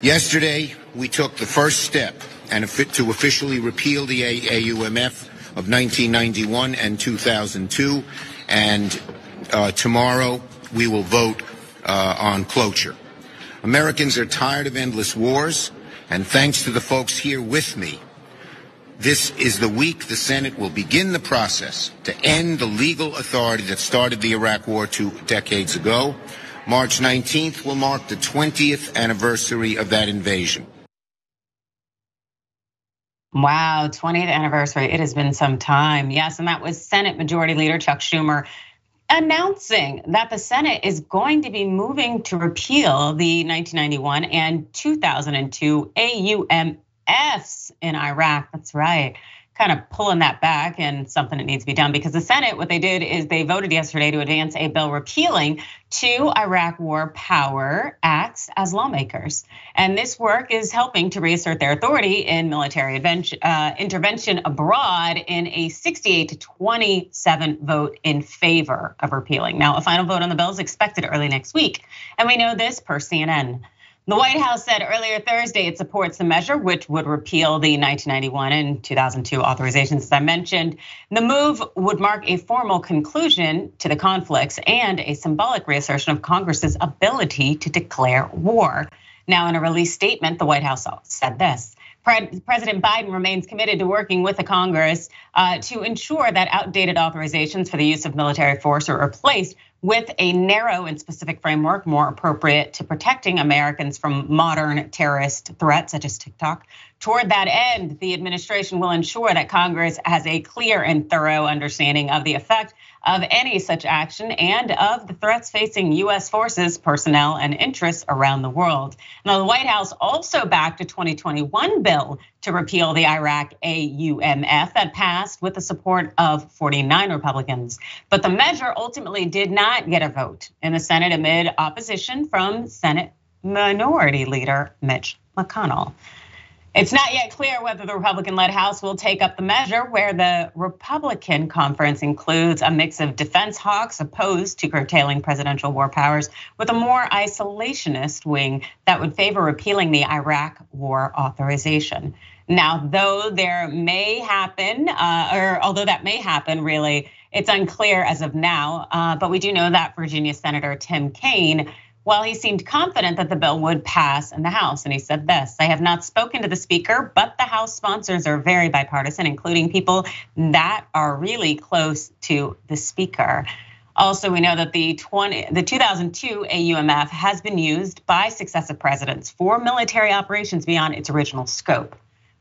Yesterday, we took the first step to officially repeal the AUMF of 1991 and 2002, and tomorrow we will vote on cloture. Americans are tired of endless wars, and thanks to the folks here with me, this is the week the Senate will begin the process to end the legal authority that started the Iraq War 2 decades ago. March 19th will mark the 20th anniversary of that invasion. Wow, 20th anniversary. It has been some time. Yes, and that was Senate Majority Leader Chuck Schumer announcing that the Senate is going to be moving to repeal the 1991 and 2002 AUMFs in Iraq. That's right. Kind of pulling that back, and something that needs to be done, because the Senate, what they did is they voted yesterday to advance a bill repealing two Iraq War Power Acts as lawmakers. And this work is helping to reassert their authority in military intervention abroad in a 68-27 vote in favor of repealing. Now, a final vote on the bill is expected early next week, and we know this per CNN. The White House said earlier Thursday it supports the measure, which would repeal the 1991 and 2002 authorizations, as I mentioned. The move would mark a formal conclusion to the conflicts and a symbolic reassertion of Congress's ability to declare war. Now, in a released statement, the White House said this: President Biden remains committed to working with the Congress to ensure that outdated authorizations for the use of military force are replaced with a narrow and specific framework more appropriate to protecting Americans from modern terrorist threats such as TikTok. Toward that end, the administration will ensure that Congress has a clear and thorough understanding of the effect of any such action and of the threats facing US forces, personnel, and interests around the world. Now, the White House also backed a 2021 bill to repeal the Iraq AUMF that passed with the support of 49 Republicans. But the measure ultimately did not get a vote in the Senate amid opposition from Senate Minority Leader Mitch McConnell. It's not yet clear whether the Republican-led House will take up the measure, where the Republican conference includes a mix of defense hawks opposed to curtailing presidential war powers with a more isolationist wing that would favor repealing the Iraq war authorization. Now, though there may happen, although that may happen, really, it's unclear as of now, but we do know that Virginia Senator Tim Kaine, well, he seemed confident that the bill would pass in the House, and he said this: I have not spoken to the speaker, but the House sponsors are very bipartisan, including people that are really close to the speaker. Also, we know that the 2002 AUMF has been used by successive presidents for military operations beyond its original scope.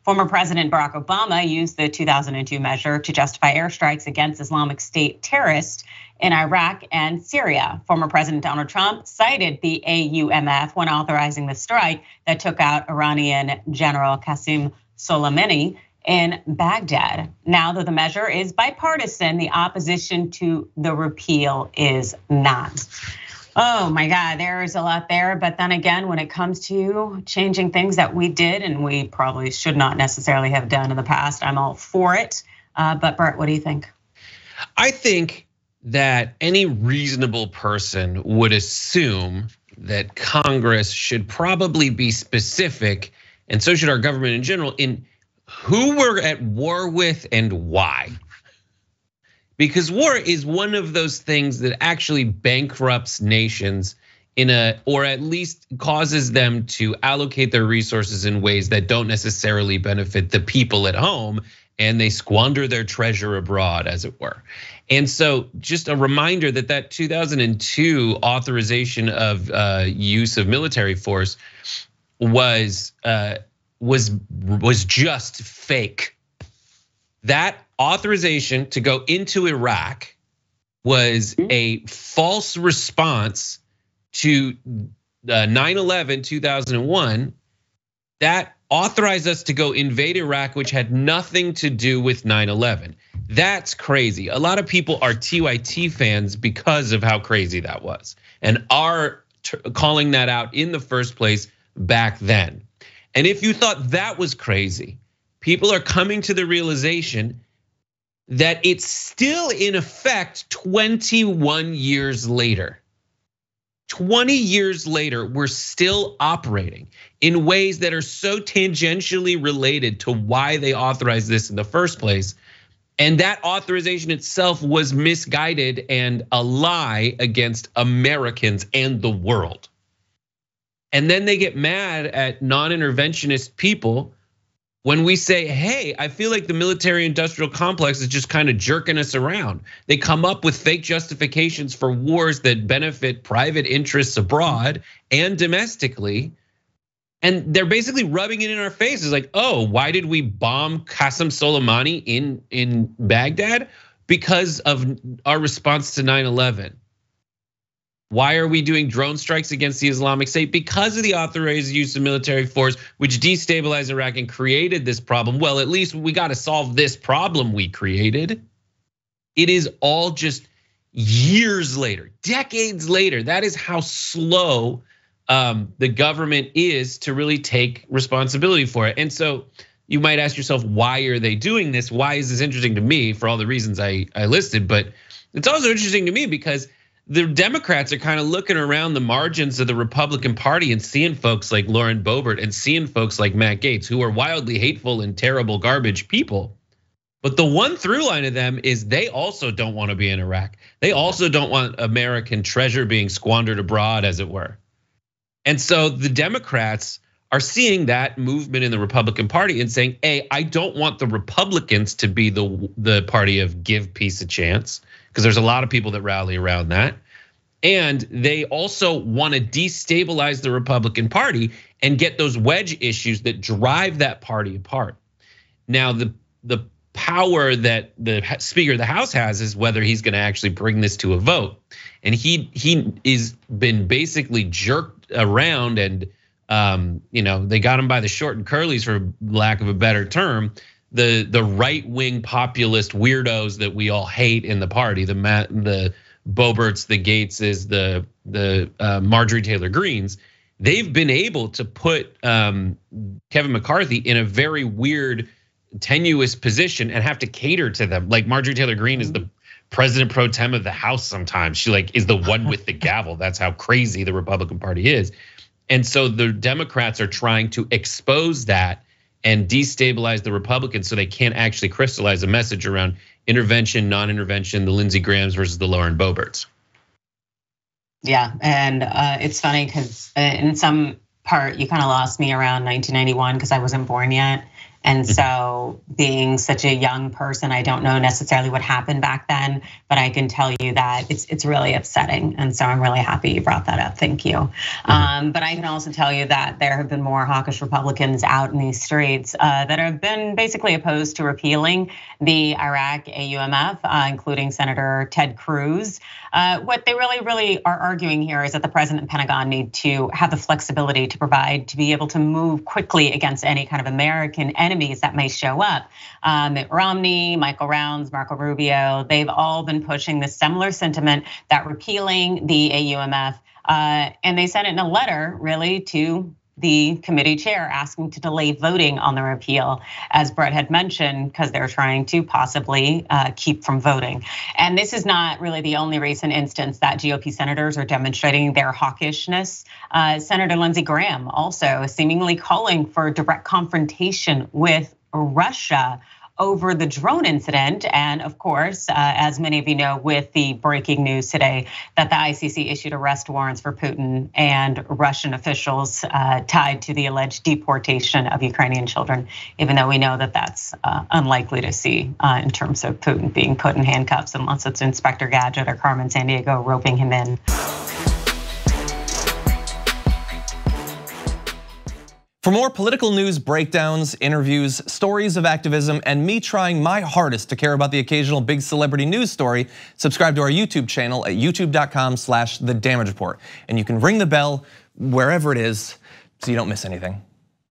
Former President Barack Obama used the 2002 measure to justify airstrikes against Islamic State terrorists in Iraq and Syria. Former President Donald Trump cited the AUMF when authorizing the strike that took out Iranian General Qasem Soleimani in Baghdad. Now that the measure is bipartisan, the opposition to the repeal is not. Oh my God, there's a lot there. But then again, when it comes to changing things that we did and we probably should not necessarily have done in the past, I'm all for it. But Bert, what do you think? I think that any reasonable person would assume that Congress should probably be specific, and so should our government in general, in who we're at war with and why. Because war is one of those things that actually bankrupts nations or at least causes them to allocate their resources in ways that don't necessarily benefit the people at home, and they squander their treasure abroad, as it were. And so just a reminder that 2002 authorization of use of military force was just fake. That authorization to go into Iraq was a false response to 9/11, 2001, that authorized us to go invade Iraq, which had nothing to do with 9/11. That's crazy. A lot of people are TYT fans because of how crazy that was, and are calling that out in the first place back then. And if you thought that was crazy, people are coming to the realization that it's still in effect 21 years later. 20 years later, we're still operating in ways that are so tangentially related to why they authorized this in the first place. And that authorization itself was misguided and a lie against Americans and the world. And then they get mad at non-interventionist people when we say, hey, I feel like the military-industrial complex is just kind of jerking us around. They come up with fake justifications for wars that benefit private interests abroad and domestically. And they're basically rubbing it in our faces like, oh, why did we bomb Qasem Soleimani in Baghdad? Because of our response to 9/11. Why are we doing drone strikes against the Islamic State? Because of the authorized use of military force, which destabilized Iraq and created this problem. Well, at least we got to solve this problem we created. It is all just years later, decades later. That is how slow the government is to really take responsibility for it. And so you might ask yourself, why are they doing this? Why is this interesting to me? For all the reasons I listed, but it's also interesting to me because the Democrats are kind of looking around the margins of the Republican Party and seeing folks like Lauren Boebert and seeing folks like Matt Gaetz, who are wildly hateful and terrible garbage people. But the one through line of them is they also don't want to be in Iraq. They also don't want American treasure being squandered abroad, as it were. And so the Democrats are seeing that movement in the Republican Party and saying, hey, I don't want the Republicans to be the party of give peace a chance, because there's a lot of people that rally around that. And they also want to destabilize the Republican Party and get those wedge issues that drive that party apart. Now, the power that the Speaker of the House has is whether he's going to actually bring this to a vote. And he is been basically jerked around, and they got him by the short and curlies, for lack of a better term. The right-wing populist weirdos that we all hate in the party, the Boeberts, the Gaetzes, the Marjorie Taylor Greens, they've been able to put Kevin McCarthy in a very weird, tenuous position and have to cater to them. Like Marjorie Taylor Greene is the president pro tem of the House sometimes. She is the one with the gavel. That's how crazy the Republican Party is. And so the Democrats are trying to expose that and destabilize the Republicans so they can't actually crystallize a message around intervention, non-intervention, the Lindsey Grahams versus the Lauren Boeberts. Yeah, and it's funny because in some part you kind of lost me around 1991 because I wasn't born yet. And so being such a young person, I don't know necessarily what happened back then, but I can tell you that it's really upsetting. And so I'm really happy you brought that up, thank you. But I can also tell you that there have been more hawkish Republicans out in these streets that have been basically opposed to repealing the Iraq AUMF, including Senator Ted Cruz. What they really are arguing here is that the president and Pentagon need to have the flexibility to be able to move quickly against any kind of American enemies that may show up. Mitt Romney, Michael Rounds, Marco Rubio, they've all been pushing this similar sentiment that repealing the AUMF, and they sent it in a letter really to the committee chair asking to delay voting on the repeal, as Brett had mentioned, because they're trying to possibly keep from voting. And this is not really the only recent instance that GOP senators are demonstrating their hawkishness. Senator Lindsey Graham also seemingly calling for direct confrontation with Russia over the drone incident. And of course, as many of you know, with the breaking news today that the ICC issued arrest warrants for Putin and Russian officials tied to the alleged deportation of Ukrainian children, even though we know that that's unlikely to see in terms of Putin being put in handcuffs unless it's Inspector Gadget or Carmen Sandiego roping him in. For more political news breakdowns, interviews, stories of activism, and me trying my hardest to care about the occasional big celebrity news story, subscribe to our YouTube channel at youtube.com/The Damage Report. And you can ring the bell wherever it is so you don't miss anything.